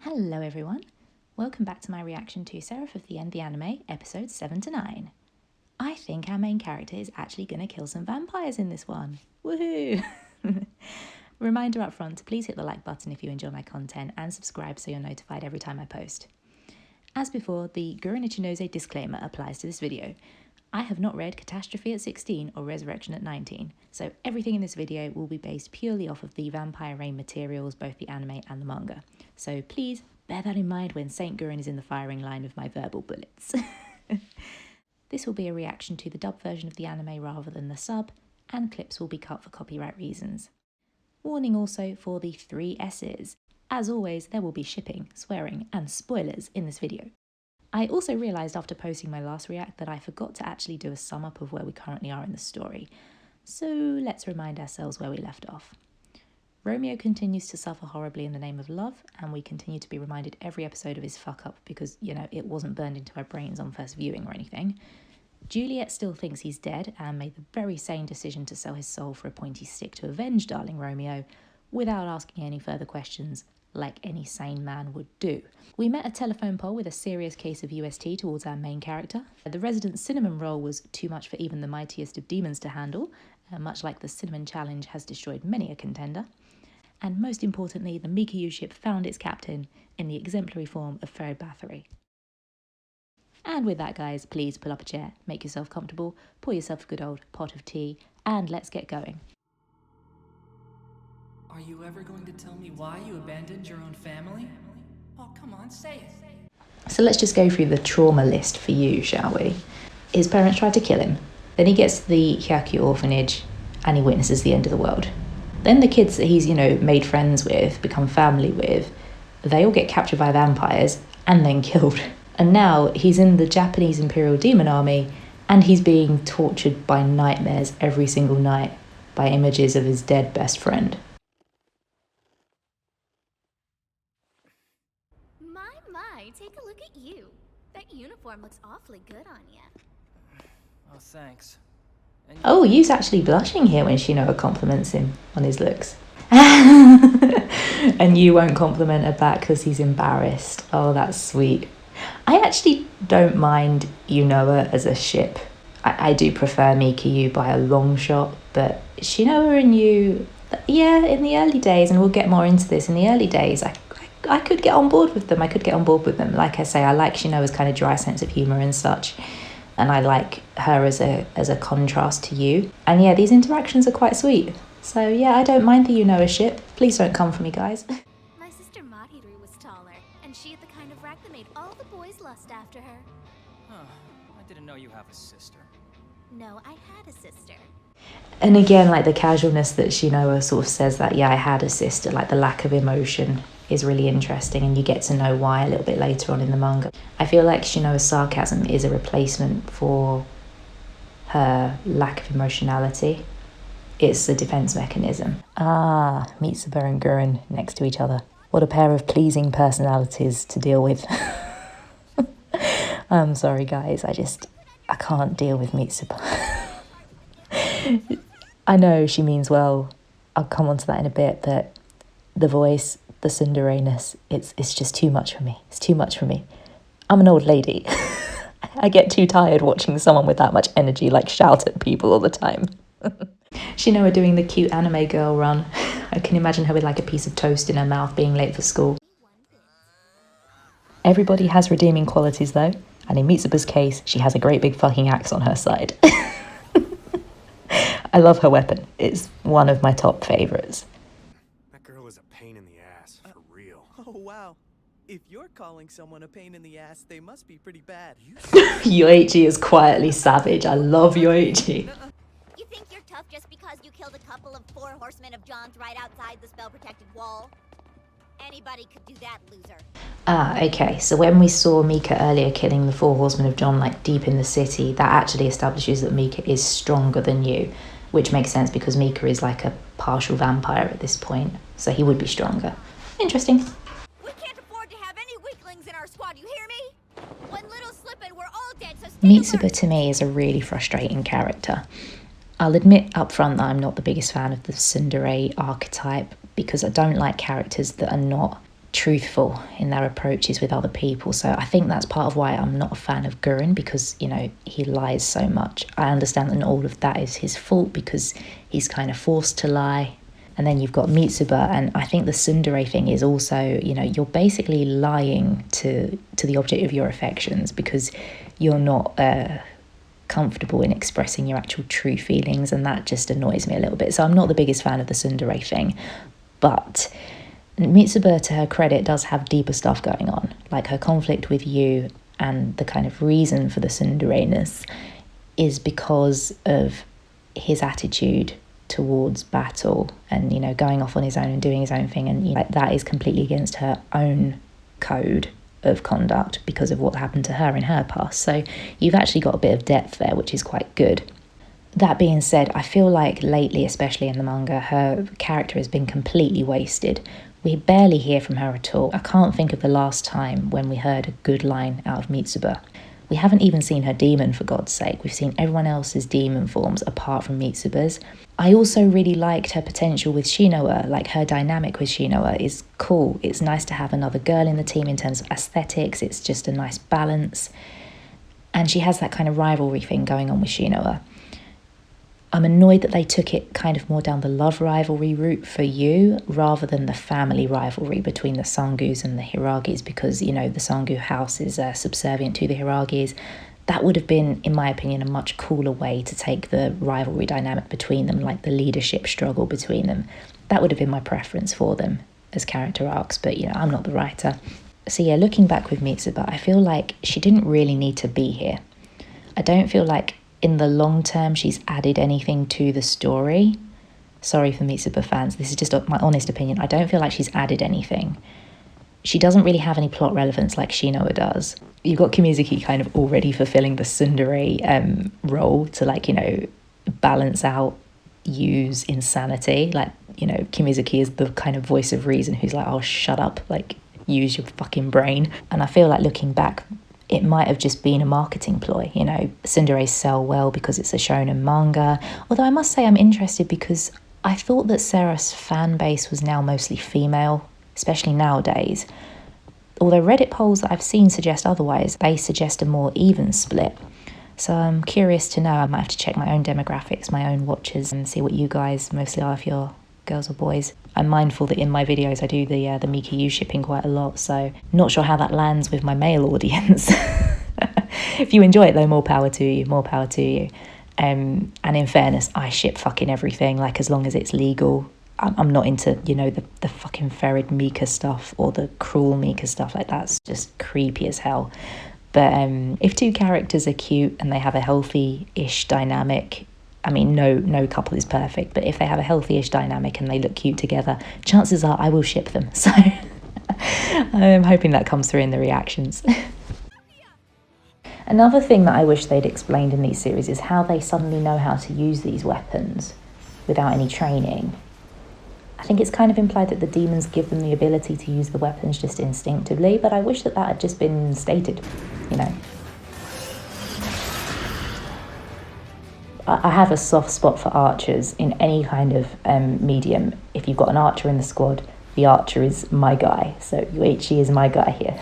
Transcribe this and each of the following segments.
Hello everyone, welcome back to my reaction to Seraphoftheend the anime, episodes 7 to 9. I think our main character is actually going to kill some vampires in this one. Woohoo! Reminder up front to please hit the like button if you enjoy my content and subscribe so you're notified every time I post. As before, the Owarinoseraph disclaimer applies to this video. I have not read Catastrophe at 16 or Resurrection at 19, so everything in this video will be based purely off of the Vampire Rain materials, both the anime and the manga. So please bear that in mind when Saint Gurren is in the firing line of my verbal bullets. This will be a reaction to the dub version of the anime rather than the sub, and clips will be cut for copyright reasons. Warning also for the 3 S's. As always, there will be shipping, swearing, and spoilers in this video. I also realised after posting my last react that I forgot to actually do a sum up of where we currently are in the story. So let's remind ourselves where we left off. Romeo continues to suffer horribly in the name of love, and we continue to be reminded every episode of his fuck up because, you know, it wasn't burned into our brains on first viewing or anything. Juliet still thinks he's dead and made the very sane decision to sell his soul for a pointy stick to avenge darling Romeo without asking any further questions, like any sane man would do. We met a telephone pole with a serious case of UST towards our main character. The resident cinnamon roll was too much for even the mightiest of demons to handle, much like the cinnamon challenge has destroyed many a contender. And most importantly, the Mika ship found its captain in the exemplary form of Ferid Bathory. And with that, guys, please pull up a chair, make yourself comfortable, pour yourself a good old pot of tea, and let's get going. Are you ever going to tell me why you abandoned your own family? Oh, come on, say it. So let's just go through the trauma list for you, shall we? His parents tried to kill him. Then he gets to the Hyaku orphanage and he witnesses the end of the world. Then the kids that he's, made friends with, become family with, they all get captured by vampires and then killed. And now he's in the Japanese Imperial Demon Army and he's being tortured by nightmares every single night by images of his dead best friend. Take a look at you. That uniform looks awfully good on you. Oh, thanks. Oh, you's actually blushing here when Shinoa compliments him on his looks. And you won't compliment her back because he's embarrassed. Oh, that's sweet. I actually don't mind Yunoa as a ship. I do prefer Mika by a long shot, but Shinoa and you, yeah, in the early days, and we'll get more into this, in the early days, I could get on board with them. Like I say, I like Shinoa's kind of dry sense of humour and such. And I like her as a contrast to you. And yeah, these interactions are quite sweet. So yeah, I don't mind the Yunoa ship. Please don't come for me, guys. My sister Mahiru was taller, and she had the kind of rack that made all the boys lust after her. Huh, I didn't know you have a sister. No, I had a sister. And again, like the casualness that Shinoa sort of says that, yeah, I had a sister, like the lack of emotion is really interesting, and you get to know why a little bit later on in the manga. I feel like Shinoa's sarcasm is a replacement for her lack of emotionality. It's a defense mechanism. Ah, Mitsuba and Gurren next to each other. What a pair of pleasing personalities to deal with. I'm sorry, guys, I can't deal with Mitsuba. I know she means well. I'll come on to that in a bit, but the voice, the tsundere-ness, it's just too much for me. It's too much for me. I'm an old lady. I get too tired watching someone with that much energy like shout at people all the time. Shinoa doing the cute anime girl run. I can imagine her with like a piece of toast in her mouth being late for school. Everybody has redeeming qualities though, and in Mitsuba's case, she has a great big fucking axe on her side. I love her weapon. It's one of my top favourites. That girl is a pain in the ass, for real. Oh, wow. If you're calling someone a pain in the ass, they must be pretty bad. Yoichi is quietly savage. I love Yoichi. You think you're tough just because you killed a couple of 4 horsemen of John's right outside the spell-protected wall? Anybody could do that, loser. Ah, okay. So when we saw Mika earlier killing the 4 horsemen of John, like deep in the city, that actually establishes that Mika is stronger than you, which makes sense because Mika is like a partial vampire at this point, so he would be stronger. Interesting. We can't afford to have any weaklings in our squad, you hear me? One little slip and we're all dead, so stay Mitsuba alert. to me is a really frustrating character. I'll admit up front that I'm not the biggest fan of the tsundere archetype because I don't like characters that are not truthful in their approaches with other people. So I think that's part of why I'm not a fan of Gurren, because, you know, he lies so much. I understand that not all of that is his fault because he's kind of forced to lie. And then you've got Mitsuba, and I think the tsundere thing is also, you know, you're basically lying to the object of your affections because you're not comfortable in expressing your actual true feelings, and that just annoys me a little bit. So I'm not the biggest fan of the tsundere thing, but Mitsuba, to her credit, does have deeper stuff going on, like her conflict with you, and the kind of reason for the tsundere-ness is because of his attitude towards battle and, you know, going off on his own and doing his own thing, and, you know, that is completely against her own code of conduct because of what happened to her in her past. So you've actually got a bit of depth there, which is quite good. That being said, I feel like lately, especially in the manga, her character has been completely wasted. We barely hear from her at all. I can't think of the last time when we heard a good line out of Mitsuba. We haven't even seen her demon, for God's sake. We've seen everyone else's demon forms apart from Mitsuba's. I also really liked her potential with Shinoa. Like, her dynamic with Shinoa is cool. It's nice to have another girl in the team in terms of aesthetics. It's just a nice balance. And she has that kind of rivalry thing going on with Shinoa. I'm annoyed that they took it kind of more down the love rivalry route for you rather than the family rivalry between the Sangus and the Hiragis, because, you know, the Sangu house is subservient to the Hiragis. That would have been, in my opinion, a much cooler way to take the rivalry dynamic between them, like the leadership struggle between them. That would have been my preference for them as character arcs, but, you know, I'm not the writer. So yeah, looking back with Mitsuba, I feel like she didn't really need to be here. I don't feel like in the long term she's added anything to the story. Sorry for Mitsuba fans, this is just my honest opinion. I don't feel like she's added anything. She doesn't really have any plot relevance like Shinoa does. You've got Kimizuki kind of already fulfilling the tsundere role to, like, you know, balance out Yu's insanity. Like, you know, Kimizuki is the kind of voice of reason who's like, oh, shut up, like, use your fucking brain. And I feel like looking back, it might have just been a marketing ploy. You know, tsunderes sell well because it's a shonen manga. Although I must say I'm interested because I thought that Seraph's fan base was now mostly female, especially nowadays. Although Reddit polls that I've seen suggest otherwise, they suggest a more even split. So I'm curious to know. I might have to check my own demographics, my own watchers, and see what you guys mostly are, if you're girls or boys. I'm mindful that in my videos I do the Mika U shipping quite a lot, so not sure how that lands with my male audience. If you enjoy it though, more power to you, more power to you. And in fairness, I ship fucking everything, like, as long as it's legal. I'm not into, you know, the fucking Ferid Mika stuff or the cruel Mika stuff. Like, that's just creepy as hell. But if two characters are cute and they have a healthy-ish dynamic, I mean, no couple is perfect, but if they have a healthy-ish dynamic and they look cute together, chances are I will ship them. So I'm hoping that comes through in the reactions. Another thing that I wish they'd explained in these series is how they suddenly know how to use these weapons without any training. I think it's kind of implied that the demons give them the ability to use the weapons just instinctively, but I wish that had just been stated, you know. I have a soft spot for archers in any kind of medium. If you've got an archer in the squad, the archer is my guy. So Yuichi is my guy here.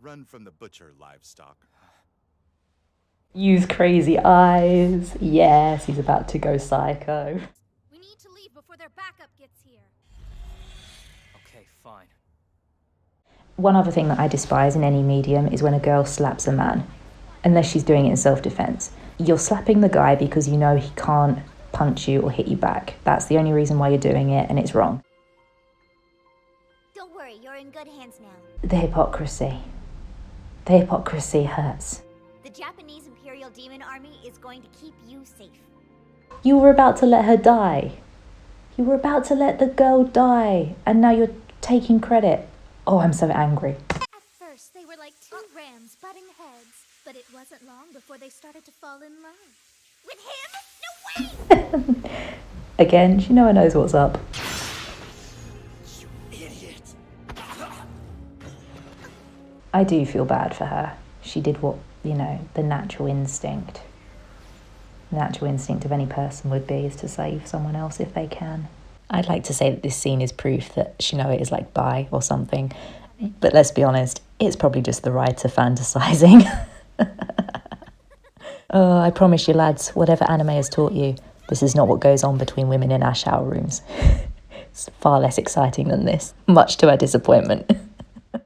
Run from the butcher livestock. Use crazy eyes. Yes, he's about to go psycho. We need to leave before their backup gets here. Okay, fine. One other thing that I despise in any medium is when a girl slaps a man, unless she's doing it in self-defense. You're slapping the guy because you know he can't punch you or hit you back. That's the only reason why you're doing it, and it's wrong. Don't worry, you're in good hands now. The hypocrisy. The hypocrisy hurts. The Japanese Imperial Demon Army is going to keep you safe. You were about to let her die. You were about to let the girl die, and now you're taking credit. Oh, I'm so angry. At first, they were like two rams butting heads, but it wasn't long before they started to fall in love. With him? No way! Again, Shinoa knows what's up. You idiot. I do feel bad for her. She did what, you know, the natural instinct of any person would be, is to save someone else if they can. I'd like to say that this scene is proof that Shinoa is like bi or something, but let's be honest, it's probably just the writer fantasizing. Oh, I promise you lads, whatever anime has taught you, this is not what goes on between women in our shower rooms. It's far less exciting than this, much to our disappointment.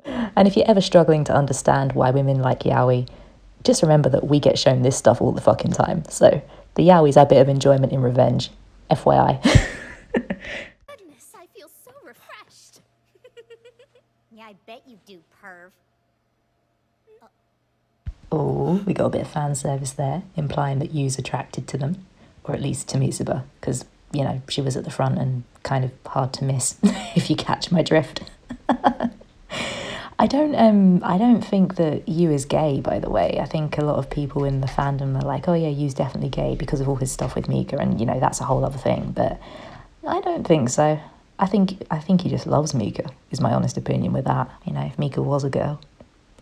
And if you're ever struggling to understand why women like yaoi, just remember that we get shown this stuff all the fucking time. So the yaoi's our bit of enjoyment in revenge, FYI. Goodness, I feel so refreshed. Yeah, I bet you do, perv. Oh, we got a bit of fan service there, implying that Yu's attracted to them, or at least to Mitsuba, because, you know, she was at the front and kind of hard to miss, if you catch my drift. I don't think that Yu is gay, by the way. I think a lot of people in the fandom are like, oh yeah, Yu's definitely gay because of all his stuff with Mika, and, you know, that's a whole other thing, but I don't think so. I think he just loves Mika, is my honest opinion with that. You know, if Mika was a girl,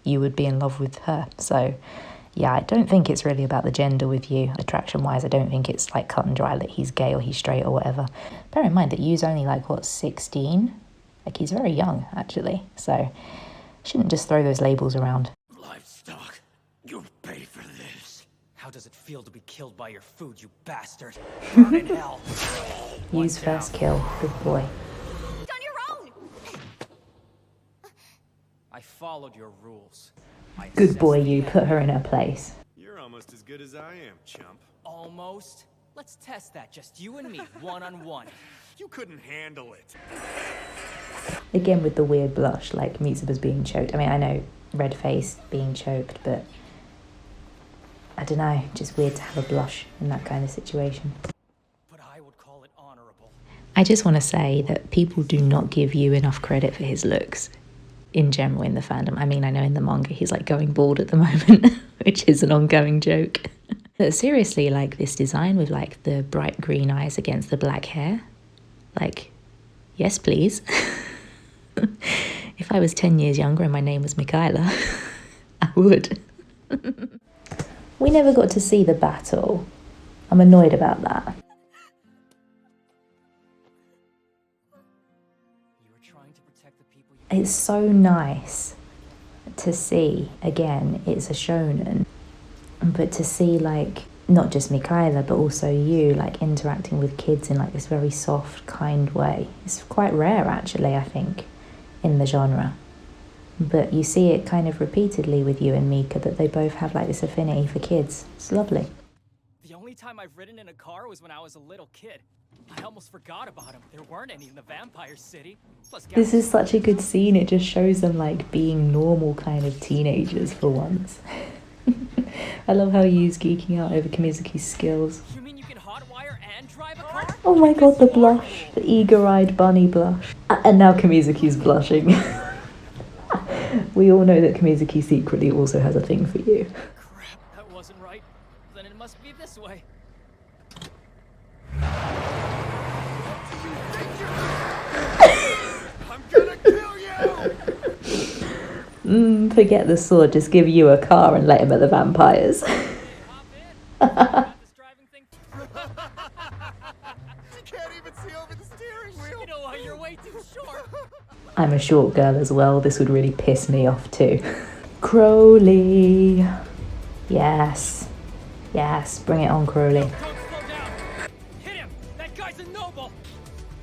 you would be in love with her. So yeah, I don't think it's really about the gender with Yu. Attraction wise, I don't think it's like cut and dry that he's gay or he's straight or whatever. Bear in mind that Yu's only like, what, 16? Like, he's very young, actually. So shouldn't just throw those labels around. Livestock, you'll pay for this. How does it feel to be killed by your food, you bastard? Burn in hell. Yu's first kill, good boy. On your own! I followed your rules. Good boy, Yu, put her in her place. You're almost as good as I am, chump. Almost. Let's test that, just you and me, one-on-one. You couldn't handle it. Again with the weird blush, like Mitsuba's being choked. I mean, I know red face being choked, but I don't know, just weird to have a blush in that kind of situation. But I would call it honorable. I just want to say that people do not give Yu enough credit for his looks in general in the fandom. I mean, I know in the manga he's like going bald at the moment, which is an ongoing joke. But seriously, like this design with like the bright green eyes against the black hair, like, yes please. If I was 10 years younger and my name was Michaela, I would. We never got to see the battle. I'm annoyed about that. You were trying to protect the people you... It's so nice to see, again, it's a shonen, but to see like not just Michaela but also Yu like interacting with kids in like this very soft, kind way. It's quite rare actually, I think, in the genre. But you see it kind of repeatedly with Yu and Mika, that they both have like this affinity for kids. It's lovely. The only time I've ridden in a car was when I was a little kid. I almost forgot about them. There weren't any in the vampire city. Plus, This is such a good scene. It just shows them like being normal kind of teenagers for once. I love how Yu's geeking out over Kamizuki's skills. You mean you can hotwire and drive a car? Oh my god, the blush. The eager-eyed bunny blush. And now Kamizuki's blushing. We all know that Kamizuki secretly also has a thing for you. Crap, that wasn't right. Then it must be this way. I'm gonna kill you! Forget the sword, just give Yu a car and let him at the vampires. Hop in. Got this driving thing. You can't even see over the steering wheel! You know why you're way too short. I'm a short girl as well, this would really piss me off too. Crowley. Yes. Yes, bring it on, Crowley. Don't slow down. Hit him. That guy's a noble.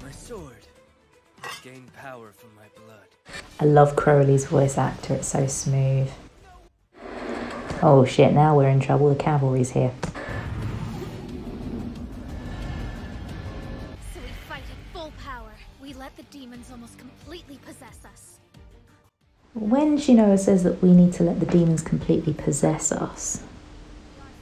My sword. Gain power from my blood. I love Crowley's voice actor, it's so smooth. Oh shit, now we're in trouble, the cavalry's here. So we fight at full power. We let the demons almost completely possess us. When Shinoa says that we need to let the demons completely possess us,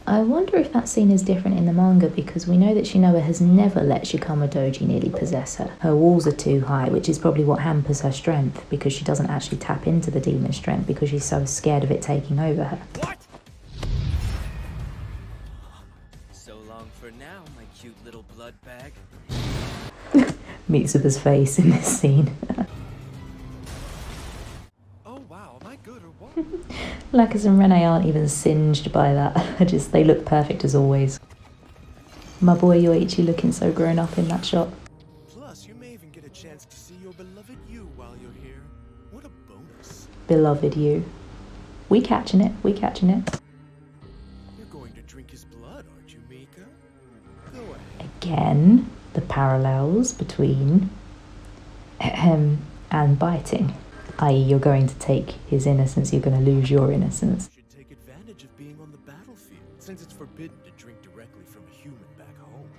I wonder if that scene is different in the manga, because we know that Shinoa has never let Shikama Doji nearly possess her. Her walls are too high, which is probably what hampers her strength, because she doesn't actually tap into the demon strength because she's so scared of it taking over her. What? So long for now, my cute little blood bag. Mitsuba's face in this scene. Oh wow, am I good or what? Lacus and Rene aren't even singed by that. They look perfect as always. My boy Yoichi looking so grown up in that shot. Plus, you made beloved you. We catching it, we catching it. You're going to drink his blood, aren't you, Mika? Go ahead. Again, the parallels between and biting. I.e., you're going to take his innocence, you're going to lose your innocence. You should take advantage of being on the battlefield, since it's forbidden to drink directly from a human back home.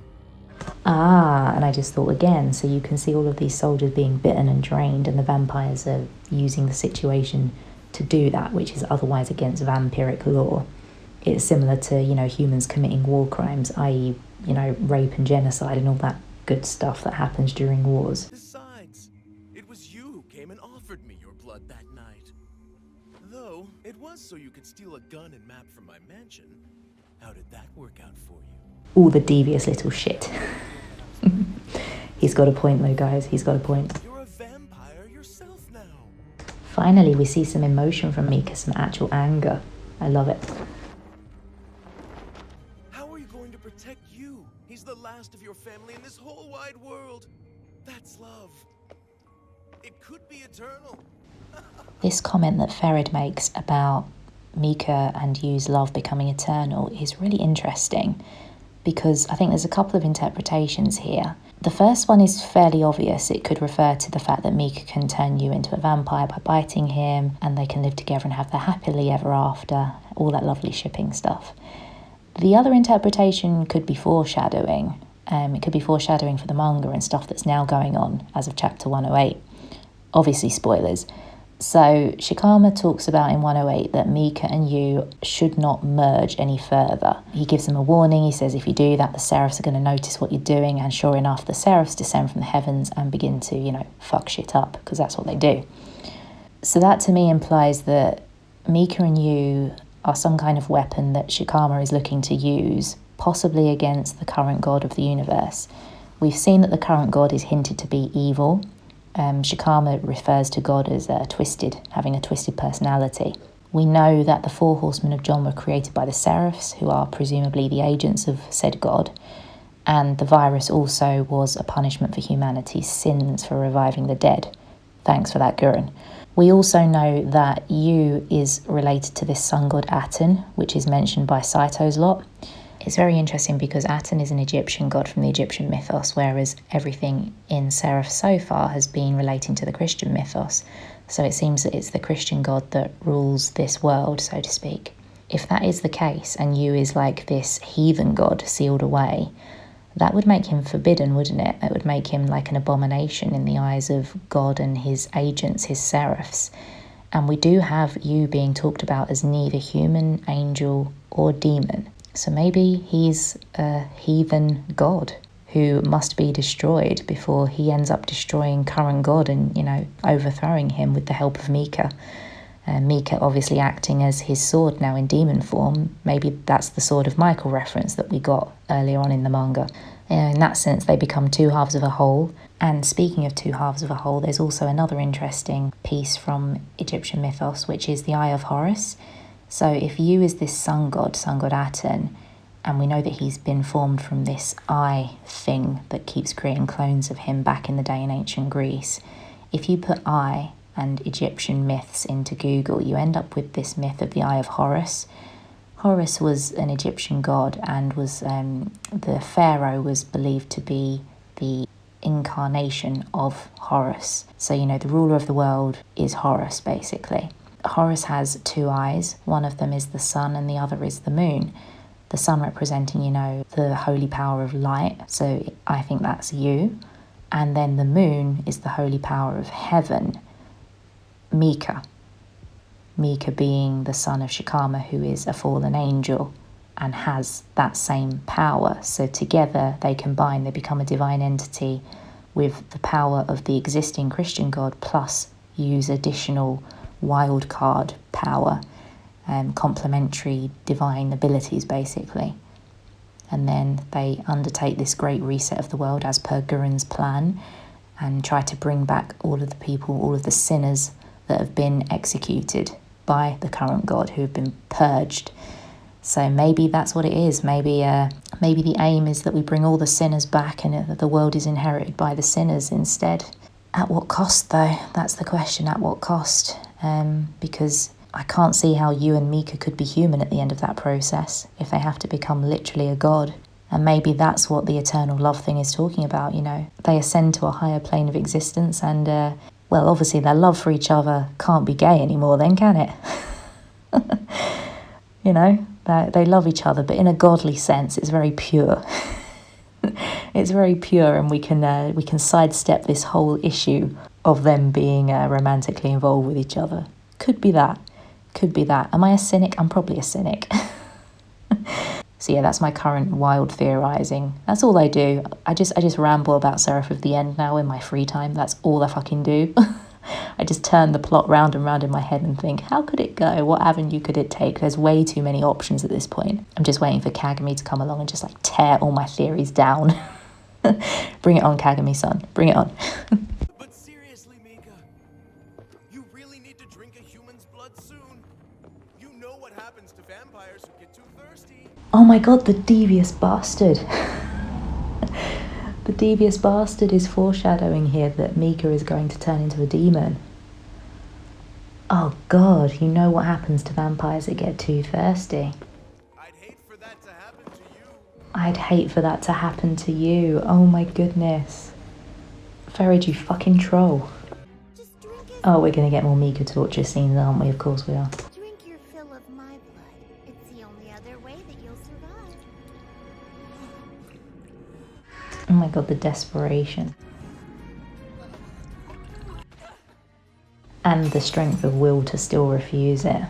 Ah, and I just thought again, so you can see all of these soldiers being bitten and drained, and the vampires are using the situation to do that, which is otherwise against vampiric law. It's similar to, you know, humans committing war crimes, i.e., you know, rape and genocide and all that good stuff that happens during wars. Besides, it was you who came and offered me your blood that night. Though, it was so you could steal a gun and map from my mansion. How did that work out for you? All the devious little shit. He's got a point though, guys, he's got a point. You're a vampire yourself now. Finally, we see some emotion from Mika, some actual anger. I love it. How are you going to protect you? He's the last of your family in this whole wide world. That's love. It could be eternal. This comment that Ferid makes about Mika and Yu's love becoming eternal is really interesting, because I think there's a couple of interpretations here. The first one is fairly obvious. It could refer to the fact that Mika can turn Yu into a vampire by biting him, and they can live together and have their happily ever after, all that lovely shipping stuff. The other interpretation could be foreshadowing. It could be foreshadowing for the manga and stuff that's now going on as of chapter 108. Obviously spoilers. So Shikama talks about in 108 that Mika and Yu should not merge any further. He gives them a warning. He says if you do that, the seraphs are going to notice what you're doing, and sure enough, the seraphs descend from the heavens and begin to, you know, fuck shit up, because that's what they do. So that to me implies that Mika and Yu are some kind of weapon that Shikama is looking to use, possibly against the current god of the universe. We've seen that the current god is hinted to be evil. Shikama refers to God as having a twisted personality. We know that the four horsemen of John were created by the seraphs, who are presumably the agents of said god, and the virus also was a punishment for humanity's sins for reviving the dead. Thanks for that, Gurren. We also know that Yu is related to this sun god Aten, which is mentioned by Saito's lot. It's very interesting because Aten is an Egyptian god from the Egyptian mythos, whereas everything in Seraph so far has been relating to the Christian mythos. So it seems that it's the Christian god that rules this world, so to speak. If that is the case, and Yu is like this heathen god sealed away, that would make him forbidden, wouldn't it? It would make him like an abomination in the eyes of God and his agents, his seraphs. And we do have Yu being talked about as neither human, angel, or demon. So maybe he's a heathen god who must be destroyed before he ends up destroying current god and, you know, overthrowing him with the help of Mika. Mika obviously acting as his sword now in demon form. Maybe that's the Sword of Michael reference that we got earlier on in the manga. In that sense, they become two halves of a whole. And speaking of two halves of a whole, there's also another interesting piece from Egyptian mythos, which is the Eye of Horus. So if Yu is this sun god Aten, and we know that he's been formed from this eye thing that keeps creating clones of him back in the day in ancient Greece, if you put eye and Egyptian myths into Google, you end up with this myth of the Eye of Horus. Horus was an Egyptian god, and was the pharaoh was believed to be the incarnation of Horus. So, you know, the ruler of the world is Horus, basically. Horus has two eyes. One of them is the sun and the other is the moon. The sun representing, you know, the holy power of light. So I think that's Yu. And then the moon is the holy power of heaven. Mika. Mika being the son of Shikama, who is a fallen angel and has that same power. So together they combine, they become a divine entity with the power of the existing Christian god plus Yu's additional wild card power, complementary divine abilities basically. And then they undertake this great reset of the world as per Gurren's plan and try to bring back all of the people, all of the sinners that have been executed by the current god, who have been purged. So maybe that's what it is. Maybe the aim is that we bring all the sinners back and that the world is inherited by the sinners instead. At what cost, though? That's the question. At what cost? because I can't see how you and Mika could be human at the end of that process if they have to become literally a god. And maybe that's what the eternal love thing is talking about, you know. They ascend to a higher plane of existence and, well, obviously their love for each other can't be gay anymore then, can it? You know, they love each other, but in a godly sense, it's very pure. It's very pure, and we can sidestep this whole issue of them being romantically involved with each other. Could be that. Could be that. Am I a cynic? I'm probably a cynic. So yeah, that's my current wild theorising. That's all I do. I just ramble about Seraph of the End now in my free time. That's all I fucking do. I just turn the plot round and round in my head and think, how could it go? What avenue could it take? There's way too many options at this point. I'm just waiting for Kagami to come along and just like tear all my theories down. Bring it on, Kagami-san. Bring it on. But seriously, Mika, you really need to drink a human's blood soon. You know what happens to vampires who get too thirsty. Oh my god, the devious bastard. The devious bastard is foreshadowing here that Mika is going to turn into a demon. Oh god, you know what happens to vampires that get too thirsty. I'd hate for that to happen to you. I'd hate for that to happen to you. Oh my goodness. Ferid, you fucking troll. Just drink it. Oh, we're gonna get more Mika torture scenes, aren't we? Of course we are. Drink your fill of my blood. It's the only other way that you'll survive. Oh my god, the desperation. And the strength of will to still refuse it.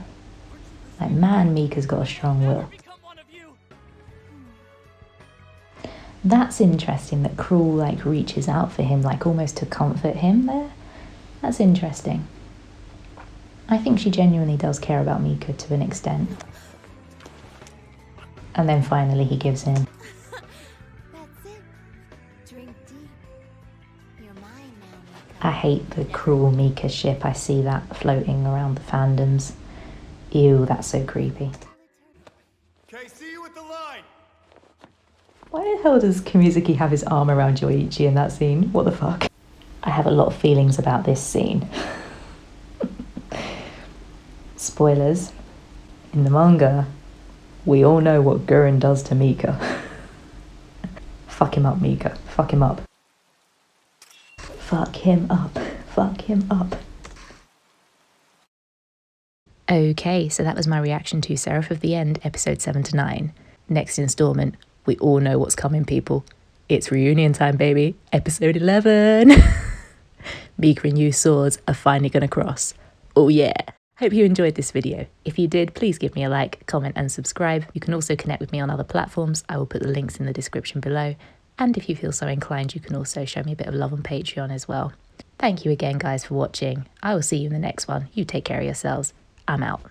Like, man, Mika's got a strong will. Become one of you. That's interesting that Cruel, like, reaches out for him, like, almost to comfort him there. That's interesting. I think she genuinely does care about Mika to an extent. And then finally he gives in. That's it. Drink deep. You're mine now, Mika. I hate the Cruel Mika ship. I see that floating around the fandoms. Ew, that's so creepy. Okay, see you at the line. Why the hell does Kamizuki have his arm around Yoichi in that scene? What the fuck? I have a lot of feelings about this scene. Spoilers. In the manga, we all know what Gurren does to Mika. Fuck him up, Mika. Fuck him up. Fuck him up. Fuck him up. Okay, so that was my reaction to Seraph of the End, episode 7 to 9. Next installment, we all know what's coming, people. It's reunion time, baby. Episode 11. Mika and Yu's swords are finally gonna cross. Oh yeah. Hope you enjoyed this video. If you did, please give me a like, comment and subscribe. You can also connect with me on other platforms. I will put the links in the description below. And if you feel so inclined, you can also show me a bit of love on Patreon as well. Thank you again, guys, for watching. I will see you in the next one. You take care of yourselves. I'm out.